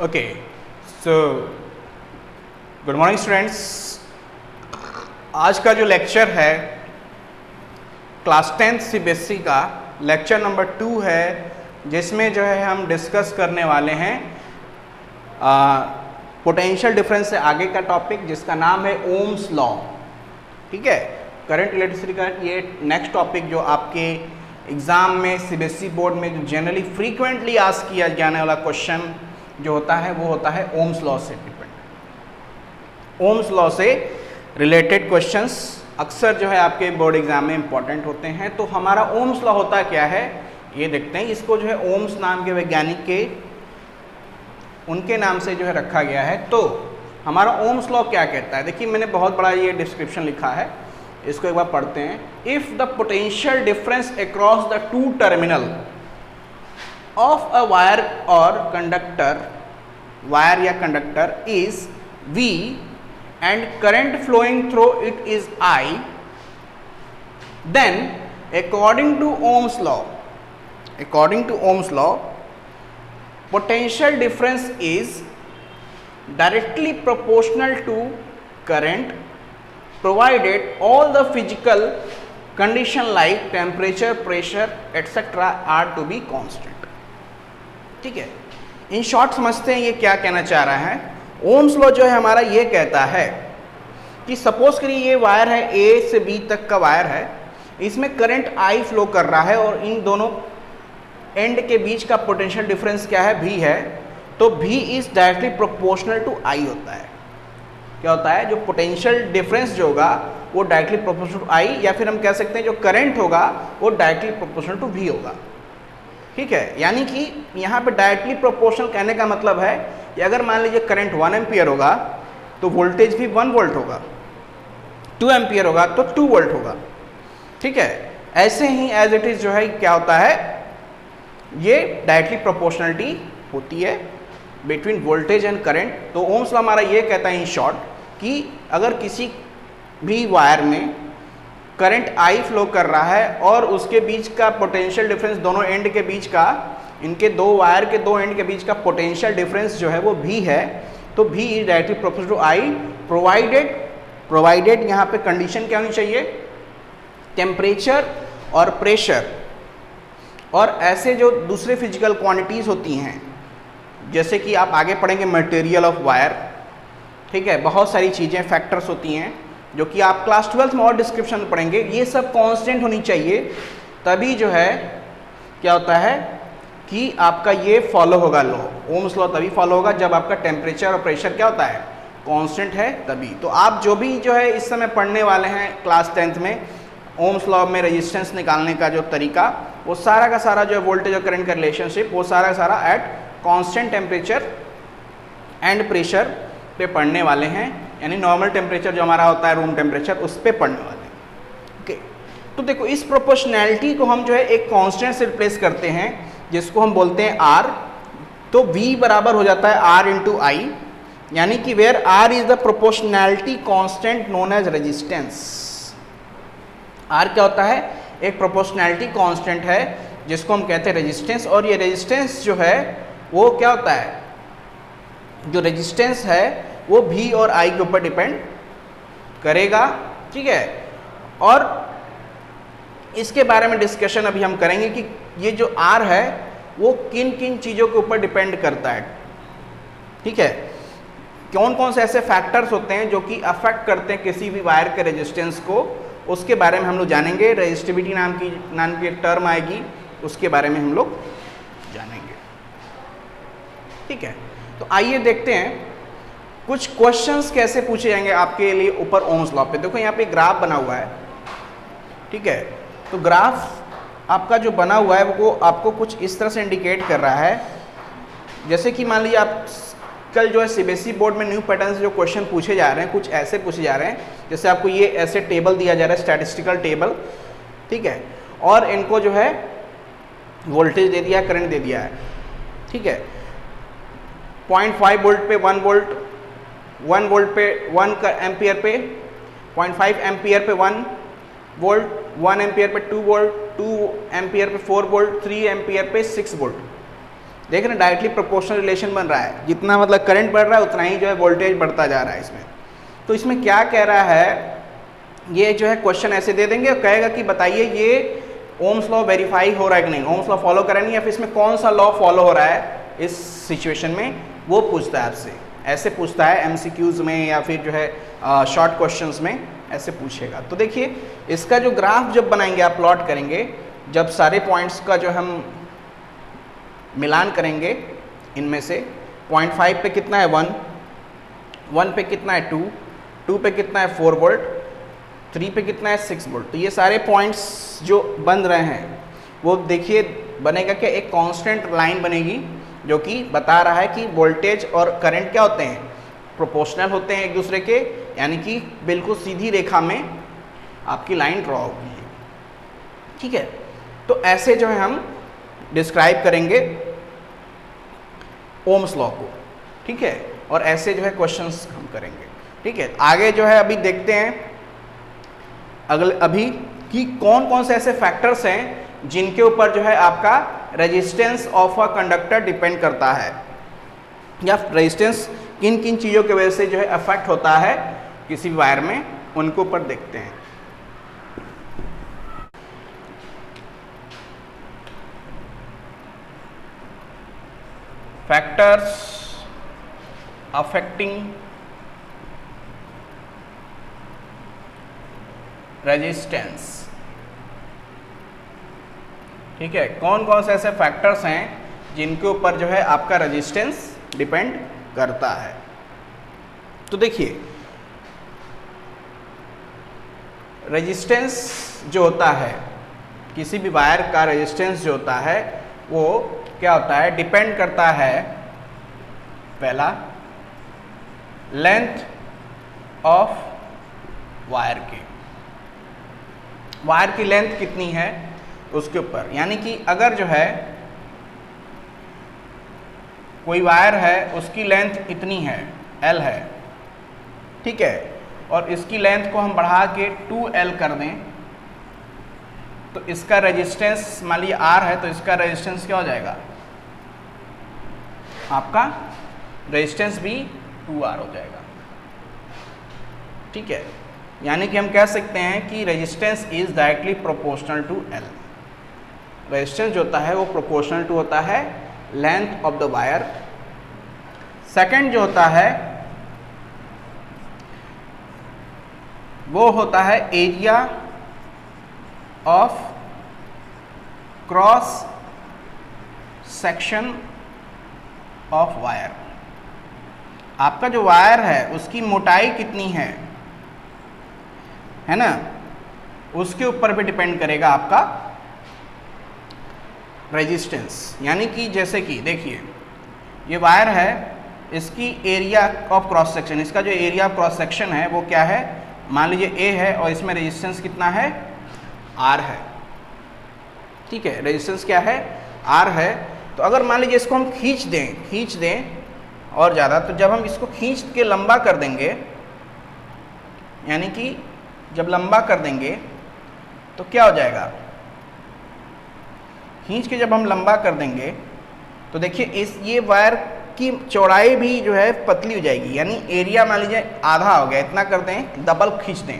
Okay, so good morning students. आज का जो लेक्चर है क्लास 10th सीबीएसई का लेक्चर नंबर 2 है, जिसमें जो है हम डिस्कस करने वाले हैं पोटेंशियल डिफरेंस से आगे का टॉपिक जिसका नाम है ओम्स लॉ। ठीक है, करंट इलेक्ट्रिसिटी का ये नेक्स्ट टॉपिक जो आपके एग्ज़ाम में सीबीएसई बोर्ड में जो जनरली फ्रीक्वेंटली आस्क किया जाने वाला क्वेश्चन जो होता है वो होता है ओम्स लॉ से डिपेंड। ओम्स लॉ से रिलेटेड क्वेश्चंस अक्सर जो है आपके बोर्ड एग्जाम में इंपॉर्टेंट होते हैं। तो हमारा ओम्स लॉ होता क्या है ये देखते हैं। इसको जो है ओम्स नाम के वैज्ञानिक के उनके नाम से जो है रखा गया है। तो हमारा ओम्स लॉ क्या कहता है, देखिए मैंने बहुत बड़ा ये डिस्क्रिप्शन लिखा है, इसको एक बार पढ़ते हैं। If the potential difference across the two terminal of a wire और कंडक्टर, वायर या conductor is V and current flowing through it is I, then according to Ohm's law, potential difference is directly proportional to current provided all the physical condition like temperature, pressure etc. are to be constant। ठीक है, in short समझते हैं ये क्या कहना चाह रहा है। ओम्स लॉ जो है हमारा ये कहता है कि सपोज करिए ये वायर है, ए से बी तक का वायर है, इसमें करंट आई फ्लो कर रहा है और इन दोनों एंड के बीच का पोटेंशियल डिफरेंस क्या है, भी है। तो भी इज डायरेक्टली प्रोपोर्शनल टू आई होता है। क्या होता है, जो पोटेंशियल डिफरेंस जो होगा वो डायरेक्टली प्रोपोर्शनल टू आई, या फिर हम कह सकते हैं जो करंट होगा वो डायरेक्टली प्रोपोर्शनल टू वी होगा। ठीक है, यानी कि यहाँ पे डायरेक्टली प्रोपोर्शनल कहने का मतलब है कि अगर मान लीजिए करंट 1 एम्पियर होगा तो वोल्टेज भी 1 वोल्ट होगा, 2 एम्पियर होगा तो 2 वोल्ट होगा। ठीक है, ऐसे ही एज इट इज जो है क्या होता है, ये डायरेक्टली प्रोपोर्शनलिटी होती है बिटवीन वोल्टेज एंड करंट। तो ओम्स लॉ हमारा ये कहता है इन शॉर्ट कि अगर किसी भी वायर में करंट आई फ्लो कर रहा है और उसके बीच का पोटेंशियल डिफरेंस दोनों एंड के बीच का, इनके दो वायर के दो एंड के बीच का पोटेंशियल डिफरेंस जो है वो भी है, तो भी is directly proportional to I provided यहाँ पे कंडीशन क्या होनी चाहिए, टेम्परेचर और प्रेशर और ऐसे जो दूसरे फिजिकल क्वांटिटीज़ होती हैं, जैसे कि आप आगे पढ़ेंगे मटेरियल ऑफ वायर। ठीक है, बहुत सारी चीज़ें फैक्टर्स होती हैं जो कि आप क्लास 12th में और डिस्क्रिप्शन में पढ़ेंगे। ये सब कांस्टेंट होनी चाहिए, तभी जो है क्या होता है कि आपका ये फॉलो होगा लॉ। ओम्स लॉ तभी फॉलो होगा जब आपका टेम्परेचर और प्रेशर क्या होता है, कांस्टेंट है तभी। तो आप जो भी जो है इस समय पढ़ने वाले हैं क्लास 10th में, ओम्स लॉ में रेजिस्टेंस निकालने का जो तरीका, वो सारा का सारा जो है वोल्टेज और करंट का रिलेशनशिप, वो सारा का सारा at constant temperature and pressure पे पढ़ने वाले हैं, यानी नॉर्मल टेम्परेचर जो हमारा होता है रूम टेम्परेचर, उस पर पढ़ने वाले हैं। ओके, तो देखो इस प्रोपोर्शनैलिटी को हम जो है एक कांस्टेंट से रिप्लेस करते हैं जिसको हम बोलते हैं आर। तो V बराबर हो जाता है R इंटू आई, यानी कि where R is the proportionality constant known as resistance. R क्या होता है, एक प्रोपोर्शनैलिटी कांस्टेंट है जिसको हम कहते हैं रेजिस्टेंस। और ये रेजिस्टेंस जो है वो क्या होता है, जो रेजिस्टेंस है वो V और I के ऊपर डिपेंड करेगा। ठीक है, और इसके बारे में डिस्कशन अभी हम करेंगे कि ये जो R है वो किन किन चीज़ों के ऊपर डिपेंड करता है। ठीक है, कौन कौन से ऐसे फैक्टर्स होते हैं जो कि अफेक्ट करते हैं किसी भी वायर के रेजिस्टेंस को, उसके बारे में हम लोग जानेंगे। रेजिस्टिविटी नाम की एक टर्म आएगी, उसके बारे में हम लोग जानेंगे। ठीक है, तो आइए देखते हैं कुछ क्वेश्चंस कैसे पूछे जाएंगे आपके लिए ऊपर ओम्स लॉ पे। देखो यहाँ पे ग्राफ बना हुआ है। ठीक है, तो ग्राफ आपका जो बना हुआ है वो आपको कुछ इस तरह से इंडिकेट कर रहा है, जैसे कि मान लीजिए आप कल जो है सीबीएसई बोर्ड में न्यू पैटर्न से जो क्वेश्चन पूछे जा रहे हैं, कुछ ऐसे पूछे जा रहे हैं जैसे आपको ये ऐसे टेबल दिया जा रहा है, स्टैटिस्टिकल टेबल। ठीक है, और इनको जो है वोल्टेज दे दिया है, करंट दे दिया है। ठीक है, 0.5 वोल्ट पे 1 वोल्ट, 1 वोल्ट पे 1 एम्पियर पे 0.5 एम्पियर पे 1 वोल्ट, 1 एम्पियर पे 2 वोल्ट, 2 एम्पियर पे 4 वोल्ट, 3 एम्पियर पे 6 वोल्ट। देख रहे हैं डायरेक्टली प्रोपोर्शनल रिलेशन बन रहा है, जितना मतलब करंट बढ़ रहा है उतना ही जो है वोल्टेज बढ़ता जा रहा है इसमें। तो इसमें क्या कह रहा है, ये जो है क्वेश्चन ऐसे दे देंगे और कहेगा कि बताइए ये ओम्स लॉ वेरीफाई हो रहा है कि नहीं, ओम्स लॉ फॉलो करा नहीं, या फिर इसमें कौन सा लॉ फॉलो हो रहा है इस सिचुएशन में, वो पूछता है आपसे। ऐसे पूछता है एमसीक्यूज में या फिर जो है शॉर्ट क्वेश्चंस में ऐसे पूछेगा। तो देखिए इसका जो ग्राफ जब बनाएंगे आप प्लॉट करेंगे, जब सारे पॉइंट्स का जो हम मिलान करेंगे, इनमें से 0.5 पे कितना है 1, 1 पे कितना है 2, 2 पे कितना है 4 वोल्ट, 3 पे कितना है 6 वोल्ट। तो ये सारे पॉइंट्स जो बन रहे हैं वो देखिए बनेगा क्या, एक कांस्टेंट लाइन बनेगी जो कि बता रहा है कि वोल्टेज और करंट क्या होते हैं, प्रोपोर्शनल होते हैं एक दूसरे के, यानी कि बिल्कुल सीधी रेखा में आपकी लाइन ड्रॉ होगी। ठीक है, तो ऐसे जो है हम डिस्क्राइब करेंगे ओम्स लॉ को। ठीक है, और ऐसे जो है क्वेश्चंस हम करेंगे। ठीक है, आगे जो है अभी देखते हैं अभी कि कौन कौन से ऐसे फैक्टर्स हैं जिनके ऊपर जो है आपका resistance of a conductor depend करता है, या रेजिस्टेंस किन किन चीज़ों की वजह से जो है अफेक्ट होता है किसी वायर में, उनके ऊपर देखते हैं। Factors affecting resistance. ठीक है, कौन कौन से ऐसे फैक्टर्स हैं जिनके ऊपर जो है आपका रेजिस्टेंस डिपेंड करता है। तो देखिए रेजिस्टेंस जो होता है, किसी भी वायर का रेजिस्टेंस जो होता है वो क्या होता है, डिपेंड करता है पहला लेंथ ऑफ वायर के, वायर की लेंथ कितनी है उसके ऊपर। यानी कि अगर जो है कोई वायर है उसकी लेंथ इतनी है, L है, ठीक है, और इसकी लेंथ को हम बढ़ा के 2L कर दें, तो इसका रेजिस्टेंस मान लीजिए R है, तो इसका रेजिस्टेंस क्या हो जाएगा, आपका रेजिस्टेंस भी 2R हो जाएगा। ठीक है, यानी कि हम कह सकते हैं कि resistance is directly proportional to L। Resistance जो होता है वो प्रोपोर्शनल टू होता है length of the wire. Second जो होता है वो होता है area of cross section of wire. आपका जो वायर है उसकी मोटाई कितनी है ना, उसके ऊपर भी डिपेंड करेगा आपका रेजिस्टेंस। यानी कि जैसे कि देखिए ये वायर है, इसकी एरिया ऑफ क्रॉस सेक्शन, इसका जो एरिया ऑफ क्रॉस सेक्शन है वो क्या है, मान लीजिए A है और इसमें रेजिस्टेंस कितना है, R है। ठीक है, रेजिस्टेंस क्या है, R है। तो अगर मान लीजिए इसको हम खींच दें और ज़्यादा, तो जब हम इसको खींच के लंबा कर देंगे, यानी कि जब लंबा कर देंगे तो क्या हो जाएगा, खींच के जब हम लंबा कर देंगे तो देखिए ये वायर की चौड़ाई भी जो है पतली हो जाएगी। यानी एरिया मान लीजिए आधा हो गया, इतना कर दें, डबल खींच दें,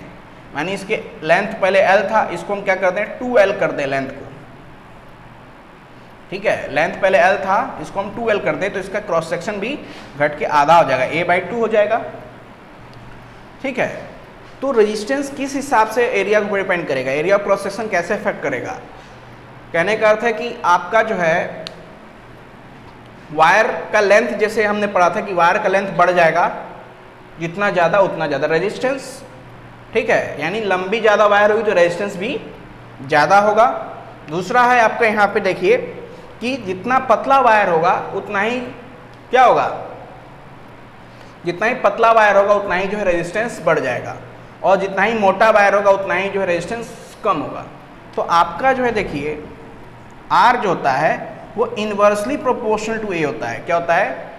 यानी इसके लेंथ पहले L था, इसको हम क्या कर दें 2L कर दें लेंथ को। ठीक है, लेंथ पहले L था, इसको हम 2L कर दें तो इसका क्रॉस सेक्शन भी घट के आधा हो जाएगा, A/2 हो जाएगा। ठीक है, तो रेजिस्टेंस किस हिसाब से एरिया को डिपेंड करेगा, एरिया ऑफ क्रॉस सेक्शन कैसे अफेक्ट करेगा। कहने का अर्थ है कि आपका जो है वायर का लेंथ, जैसे हमने पढ़ा था कि वायर का लेंथ बढ़ जाएगा, जितना ज़्यादा उतना ज़्यादा रेजिस्टेंस। ठीक है, यानी लंबी ज़्यादा वायर होगी तो रेजिस्टेंस भी ज़्यादा होगा। दूसरा है आपका यहाँ पे देखिए कि जितना पतला वायर होगा उतना ही क्या होगा, जितना ही पतला वायर होगा उतना ही जो है रेजिस्टेंस बढ़ जाएगा, और जितना ही मोटा वायर होगा उतना ही जो है रेजिस्टेंस कम होगा। तो आपका जो है देखिए R जो होता है वो इन्वर्सली प्रोपोर्शनल टू A होता है। क्या होता है,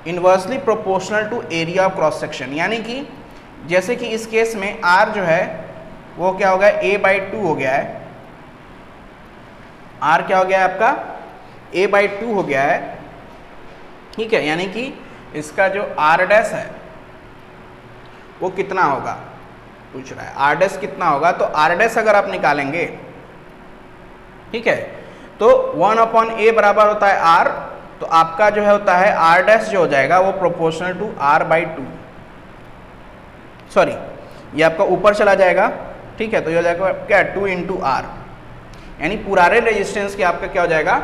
inversely proportional to area of cross section. यानी कि जैसे कि इस केस में R जो है वो क्या हो गया, A/2 हो गया है, R क्या हो गया है आपका A/2 हो गया है। ठीक है, यानी कि इसका जो आर डैश है वो कितना होगा, पूछ रहा है आर डैश कितना होगा। तो आर डैश अगर आप निकालेंगे, ठीक है, तो 1/a बराबर होता है आर, तो आपका जो है होता है आर डैश जो हो जाएगा वो प्रोपोर्शनल टू r/2, सॉरी ये आपका ऊपर चला जाएगा, ठीक है, तो ये हो जाएगा क्या 2 × r, यानी पुराने रेजिस्टेंस के आपका क्या हो जाएगा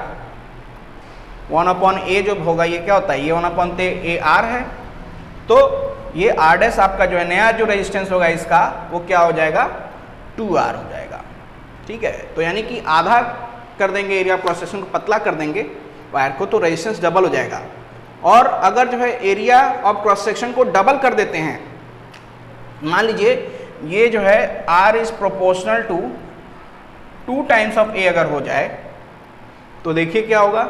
1/a जो होगा ये क्या होता है, ये 1/a है, तो ये r डैश आपका जो है नया जो रेजिस्टेंस होगा इसका वो क्या हो जाएगा 2r हो जाएगा। ठीक है, तो यानी कि आधा कर देंगे एरिया क्रॉस सेक्शन को, पतला कर देंगे वायर को, तो रेजिस्टेंस डबल हो जाएगा। और अगर जो है एरिया ऑफ क्रॉस सेक्शन को डबल कर देते हैं, मान लीजिए ये जो है r is proportional to 2 times of a अगर हो जाए, तो देखिए क्या होगा,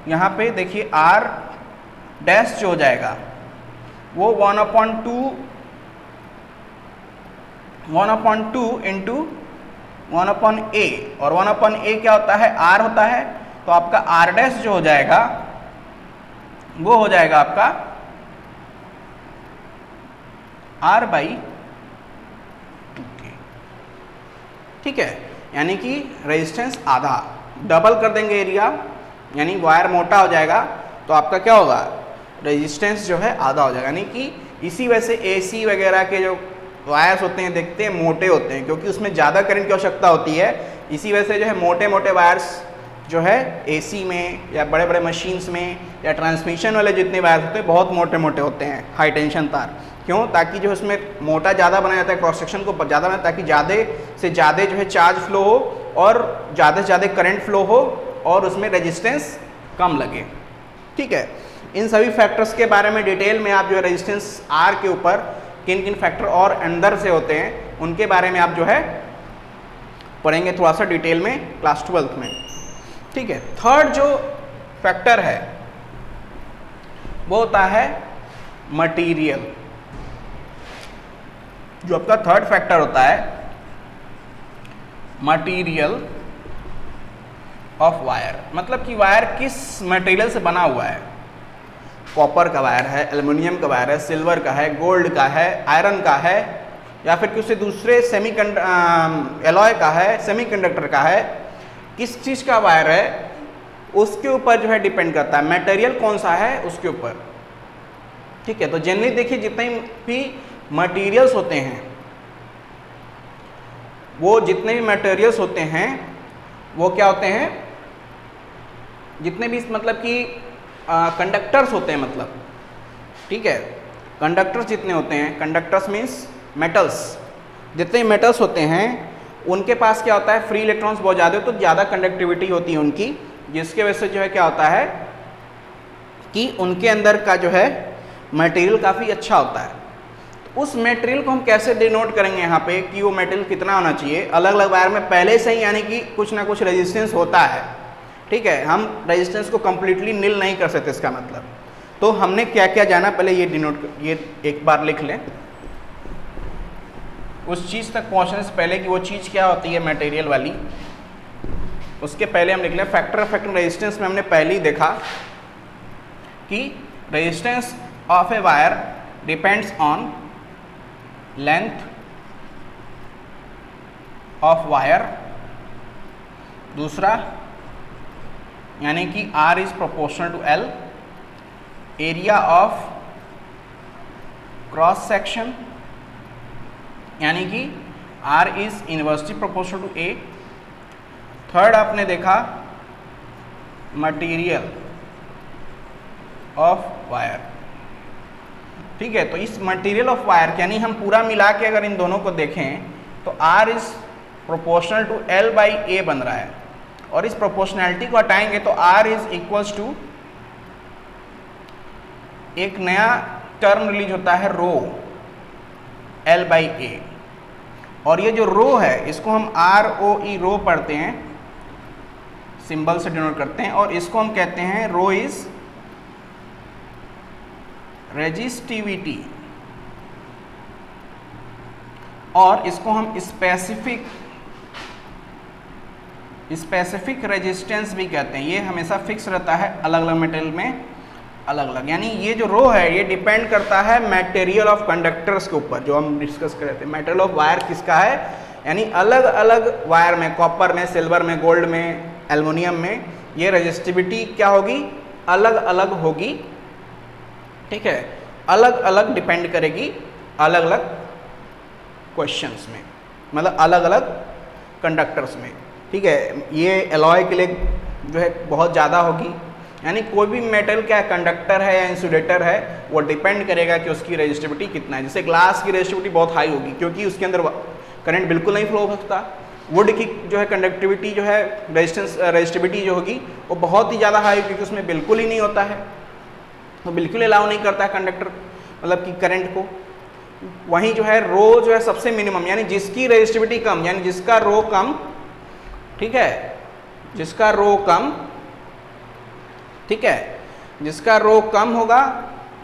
यहाँ पे देखिए r डैश जो हो जाएगा वो 1/2 इंटू 1/a, और 1/a क्या होता है r होता है, तो आपका r डैश जो हो जाएगा वो हो जाएगा आपका r/2। ठीक है, यानी कि रेजिस्टेंस आधा, डबल कर देंगे एरिया, यानी वायर मोटा हो जाएगा, तो आपका क्या होगा रेजिस्टेंस जो है आधा हो जाएगा। यानी कि इसी वजह से AC वगैरह के जो वायर्स होते हैं देखते हैं मोटे होते हैं, क्योंकि उसमें ज़्यादा करंट की आवश्यकता होती है, इसी वजह से जो है मोटे मोटे वायर्स जो है AC में या बड़े बड़े मशीन्स में या ट्रांसमिशन वाले जितने वायर्स होते हैं बहुत मोटे मोटे होते हैं, हाई टेंशन तार। क्यों? ताकि जो उसमें मोटा ज़्यादा बनाया जाता है, क्रॉस सेक्शन को ज़्यादा बनाया, ताकि ज़्यादा से ज़्यादा जो है चार्ज फ्लो हो और ज़्यादा से ज़्यादा करंट फ्लो हो और उसमें रेजिस्टेंस कम लगे। ठीक है, इन सभी फैक्टर्स के बारे में डिटेल में आप जो है रेजिस्टेंस R के ऊपर किन किन फैक्टर और अंदर से होते हैं उनके बारे में आप जो है पढ़ेंगे थोड़ा सा डिटेल में क्लास 12th में। ठीक है, थर्ड जो फैक्टर है वो होता है मटेरियल। जो आपका थर्ड फैक्टर होता है मटेरियल ऑफ वायर, मतलब कि वायर किस मटेरियल से बना हुआ है। कॉपर का वायर है, एल्युमिनियम का वायर है, सिल्वर का है, गोल्ड का है, आयरन का है, या फिर किसी दूसरे एलॉय का है, सेमीकंडक्टर का है, किस चीज़ का वायर है उसके ऊपर जो है डिपेंड करता है, मटेरियल कौन सा है उसके ऊपर। ठीक है, तो जनरली देखिए जितने भी मटेरियल्स होते हैं, वो जितने भी मटेरियल्स होते हैं वो क्या होते हैं, जितने भी मतलब कि कंडक्टर्स होते हैं, मतलब ठीक है, कंडक्टर्स जितने होते हैं, कंडक्टर्स मीन्स मेटल्स, जितने मेटल्स होते हैं उनके पास क्या होता है फ्री इलेक्ट्रॉन्स बहुत ज़्यादा हो, तो ज़्यादा कंडक्टिविटी होती है उनकी, जिसके वजह से जो है क्या होता है कि उनके अंदर का जो है मटेरियल काफ़ी अच्छा होता है। तो उस मटेरियल को हम कैसे डिनोट करेंगे यहाँ पे कि वो मटेरियल कितना होना चाहिए। अलग अलग वायर में पहले से ही यानी कि कुछ ना कुछ रेजिस्टेंस होता है। ठीक है, हम रेजिस्टेंस को कम्प्लीटली नील नहीं कर सकते इसका मतलब। तो हमने क्या क्या जाना पहले ये डिनोट, ये एक बार लिख लें उस चीज़ तक पहुँचने से पहले कि वो चीज़ क्या होती है मटेरियल वाली, उसके पहले हम लिख लें फैक्टर ऑफ फैक्टर रेजिस्टेंस में हमने पहले ही देखा कि resistance of a wire depends on length of wire. दूसरा यानी कि R is proportional to L, area of cross section यानी कि R is inversely proportional to A। Third आपने देखा मटेरियल ऑफ वायर। ठीक है, तो इस मटेरियल ऑफ वायर यानी हम पूरा मिला के अगर इन दोनों को देखें तो R is proportional to L/A बन रहा है, और इस प्रोपोर्शनैलिटी को हटाएंगे तो R इज इक्वल्स टू एक नया टर्म रिलीज होता है रो, L/A, और ये जो रो है इसको हम ROE रो पढ़ते हैं, सिंबल से डिनोट करते हैं, और इसको हम कहते हैं रो इज रेजिस्टिविटी, और इसको हम स्पेसिफिक रेजिस्टेंस भी कहते हैं। ये हमेशा फिक्स रहता है अलग अलग मटेरियल में, अलग अलग, यानी ये जो रो है ये डिपेंड करता है मटेरियल ऑफ कंडक्टर्स के ऊपर, जो हम डिस्कस कर रहे थे। मटेरियल ऑफ वायर किसका है, यानी अलग अलग वायर में, कॉपर में, सिल्वर में, गोल्ड में, एल्युमिनियम में, ये रेजिस्टिविटी क्या होगी, अलग अलग होगी। ठीक है, अलग अलग डिपेंड करेगी अलग अलग क्वेश्चंस में, मतलब अलग अलग कंडक्टर्स में। ठीक है, ये एलॉय के लिए जो है बहुत ज़्यादा होगी, यानी कोई भी मेटल क्या कंडक्टर है या इंसुलेटर है, वो डिपेंड करेगा कि उसकी रेजिस्टिविटी कितना है। जैसे ग्लास की रेजिस्टिविटी बहुत हाई होगी क्योंकि उसके अंदर करंट बिल्कुल नहीं फ्लो हो सकता। वुड की जो है कंडक्टिविटी जो है रेजिस्टिविटी जो होगी वो बहुत ही ज़्यादा हाई, क्योंकि उसमें बिल्कुल ही नहीं होता है, तो बिल्कुल अलाउ नहीं करता है कंडक्टर मतलब कि करंट को। वहीं जो है रो जो है सबसे मिनिमम, यानी जिसकी रेजिस्टिविटी कम, यानी जिसका रो कम, ठीक है, जिसका रो कम, ठीक है, जिसका रो कम होगा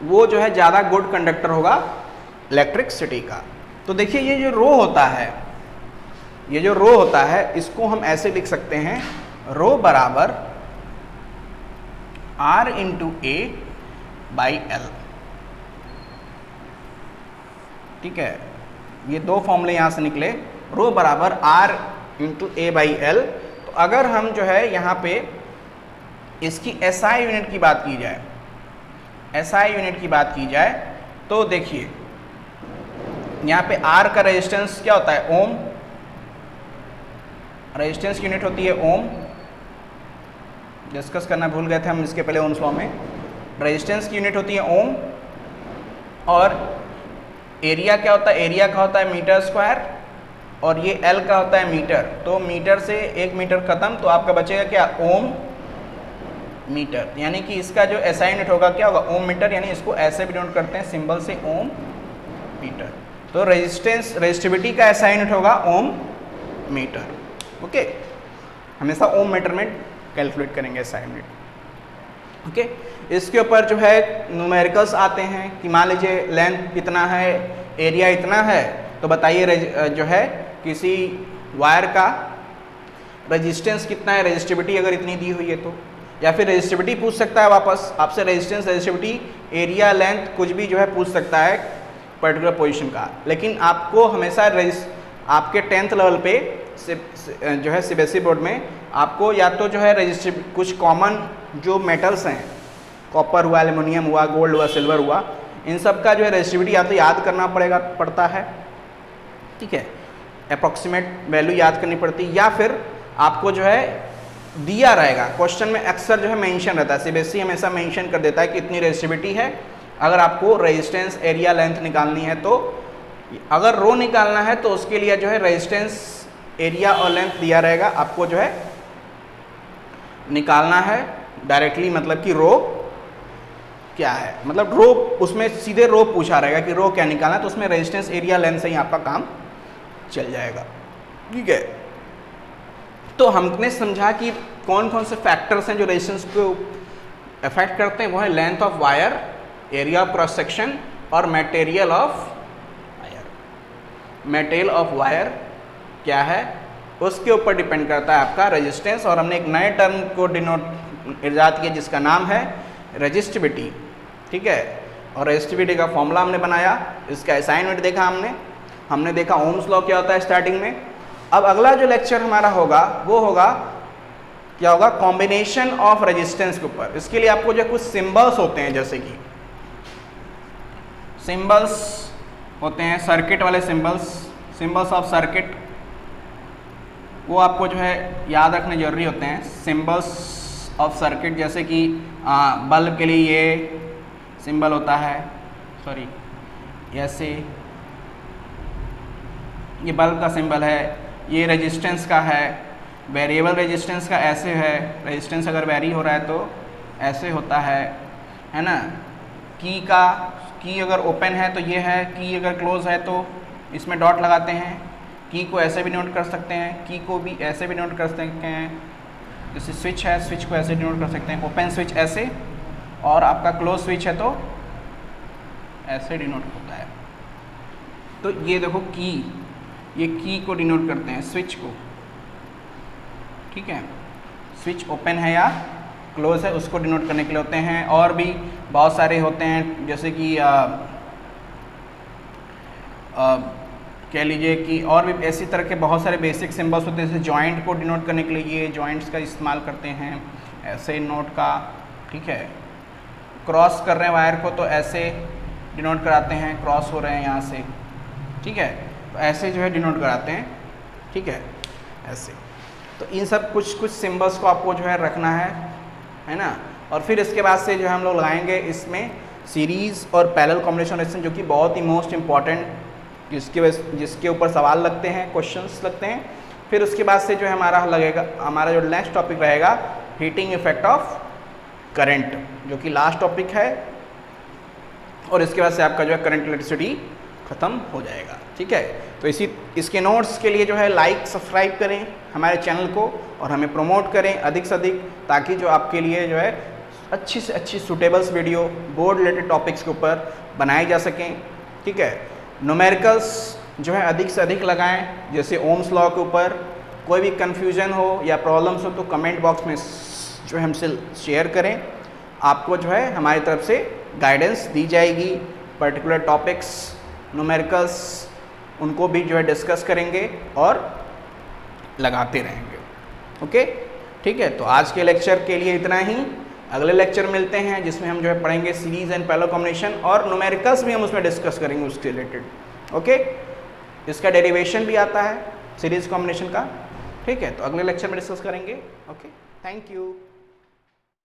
वो जो है ज़्यादा गुड कंडक्टर होगा इलेक्ट्रिसिटी का। तो देखिए ये जो रो होता है, ये जो रो होता है इसको हम ऐसे लिख सकते हैं, रो बराबर R into A by L. ठीक है, ये दो फॉर्मूले यहाँ से निकले, रो बराबर R into A by L. तो अगर हम जो है यहाँ पे इसकी SI यूनिट की बात की जाए, SI यूनिट की बात की जाए तो देखिए यहाँ पे R का रेजिस्टेंस क्या होता है, ओम, रेजिस्टेंस की यूनिट होती है ओम, डिस्कस करना भूल गए थे हम इसके पहले ओम्स लॉ में। रेजिस्टेंस की यूनिट होती है ओम, और एरिया क्या होता है, एरिया का होता है मीटर स्क्वायर, और ये L का होता है मीटर। तो मीटर से 1 मीटर खत्म, तो आपका बचेगा क्या, ओम मीटर। यानी कि इसका जो SI यूनिट होगा क्या होगा, ओम मीटर, यानी इसको ऐसे भी नोट करते हैं सिंबल से, ओम मीटर। तो रेजिस्टेंस, रेजिस्टिविटी का SI यूनिट होगा ओम मीटर। ओके, हमेशा ओम मीटर में कैलकुलेट करेंगे SI यूनिट। ओके, इसके ऊपर जो है न्यूमेरिकल्स आते हैं कि मान लीजिए लेंथ कितना है, एरिया इतना है, तो बताइए जो है किसी वायर का रेजिस्टेंस कितना है, रेजिस्टिविटी अगर इतनी दी हुई है तो, या फिर रेजिस्टिविटी पूछ सकता है वापस आपसे, रेजिस्टेंस, रेजिस्टिविटी, एरिया, लेंथ, कुछ भी जो है पूछ सकता है पर्टिकुलर पोजीशन का। लेकिन आपको हमेशा आपके 10th लेवल पे जो है सीबीएसई बोर्ड में आपको या तो जो है रेजिस्टिव कुछ कॉमन जो मेटल्स हैं, कॉपर हुआ, एल्युमिनियम हुआ, गोल्ड हुआ, सिल्वर हुआ, इन सब का जो है रेजिस्टिविटी या तो याद करना पड़ता है, ठीक है, अप्रॉक्सीमेट वैल्यू याद करनी पड़ती, या फिर आपको जो है दिया रहेगा क्वेश्चन में, अक्सर जो है मेंशन रहता है, सीबीएसई हमेशा मेंशन कर देता है कि इतनी रेजिस्टिविटी है। अगर आपको रेजिस्टेंस, एरिया, लेंथ निकालनी है, तो अगर रो निकालना है तो उसके लिए जो है रेजिस्टेंस, एरिया और लेंथ दिया रहेगा, आपको जो है निकालना है डायरेक्टली, मतलब कि रो क्या है, मतलब रो, उसमें सीधे रो पूछा रहेगा कि रो क्या निकालना है, तो उसमें रेजिस्टेंस, एरिया, लेंथ से ही आपका काम चल जाएगा। ठीक है, तो हमने समझा कि कौन कौन से फैक्टर्स हैं जो रेजिस्टेंस को अफेक्ट करते हैं, वो है length of wire, area of cross section और material of wire. Material of wire क्या है, उसके ऊपर डिपेंड करता है आपका रेजिस्टेंस। और हमने एक नए टर्म को डिनोट इजाद किया जिसका नाम है रेजिस्टिविटी। ठीक है, और रेजिस्टिविटी का फॉर्मूला हमने बनाया, इसका असाइनमेंट देखा हमने देखा ओम्स लॉ क्या होता है स्टार्टिंग में। अब अगला जो लेक्चर हमारा होगा वो होगा क्या होगा, कॉम्बिनेशन ऑफ रेजिस्टेंस के ऊपर। इसके लिए आपको जो कुछ सिंबल्स होते हैं, जैसे कि सिंबल्स होते हैं, सर्किट वाले सिंबल्स ऑफ सर्किट, वो आपको जो है याद रखने जरूरी होते हैं। सिंबल्स ऑफ सर्किट, जैसे कि बल्ब के लिए ये सिंबल होता है, सॉरी ऐसे, ये बल्ब का सिंबल है, ये रेजिस्टेंस का है, वेरिएबल रेजिस्टेंस का ऐसे है, रेजिस्टेंस अगर वेरी हो रहा है तो ऐसे होता है ना। की अगर ओपन है तो ये है, की अगर क्लोज है तो इसमें डॉट लगाते हैं। की को ऐसे भी नोट कर सकते हैं, की को भी ऐसे भी नोट कर सकते हैं, जैसे स्विच है, स्विच को ऐसे नोट कर सकते हैं, ओपन स्विच ऐसे, और आपका क्लोज स्विच है तो ऐसे डिनोट होता है। तो ये देखो की, ये की को डिनोट करते हैं, स्विच को। ठीक है, स्विच ओपन है या क्लोज है उसको डिनोट करने के लिए होते हैं। और भी बहुत सारे होते हैं, जैसे कि कह लीजिए कि और भी ऐसी तरह के बहुत सारे बेसिक सिंबल्स होते हैं, जैसे जॉइंट को डिनोट करने के लिए ये जॉइंट्स का इस्तेमाल करते हैं, ऐसे नोट का, ठीक है। क्रॉस कर रहे हैं वायर को तो ऐसे डिनोट कराते हैं, क्रॉस हो रहे हैं यहाँ से, ठीक है, तो ऐसे जो है डिनोट कराते हैं, ठीक है, ऐसे। तो इन सब कुछ सिंबल्स को आपको जो है रखना है ना। और फिर इसके बाद से जो है हम लोग लगाएंगे इसमें सीरीज़ और पैरेलल कॉम्बिनेशन रिलेशन, जो कि बहुत ही मोस्ट इम्पॉर्टेंट, जिसके ऊपर सवाल लगते हैं, क्वेश्चंस लगते हैं। फिर उसके बाद से जो है हमारा जो नेक्स्ट टॉपिक रहेगा हीटिंग इफेक्ट ऑफ करंट, जो कि लास्ट टॉपिक है। और इसके बाद से आपका जो है करंट इलेक्ट्रिसिटी ख़त्म हो जाएगा, ठीक है। तो इसके नोट्स के लिए जो है लाइक सब्सक्राइब करें हमारे चैनल को और हमें प्रमोट करें अधिक से अधिक, ताकि जो आपके लिए जो है अच्छी से अच्छी सूटेबल्स वीडियो बोर्ड रिलेटेड टॉपिक्स के ऊपर बनाई जा सकें, ठीक है। न्यूमेरिकल्स जो है अधिक से अधिक लगाएं, जैसे ओम्स लॉ के ऊपर। कोई भी कन्फ्यूजन हो या प्रॉब्लम्स हो तो कमेंट बॉक्स में जो है हमसे शेयर करें, आपको जो है हमारी तरफ से गाइडेंस दी जाएगी। पर्टिकुलर टॉपिक्स न्यूमेरिकल्स उनको भी जो है डिस्कस करेंगे और लगाते रहेंगे, ओके, ठीक है। तो आज के लेक्चर के लिए इतना ही। अगले लेक्चर मिलते हैं जिसमें हम जो है पढ़ेंगे सीरीज एंड पैरेलल कॉम्बिनेशन, और न्यूमेरिकल्स भी हम उसमें डिस्कस करेंगे उसके रिलेटेड, ओके। इसका डेरिवेशन भी आता है सीरीज कॉम्बिनेशन का, ठीक है। तो अगले लेक्चर में डिस्कस करेंगे, ओके, थैंक यू।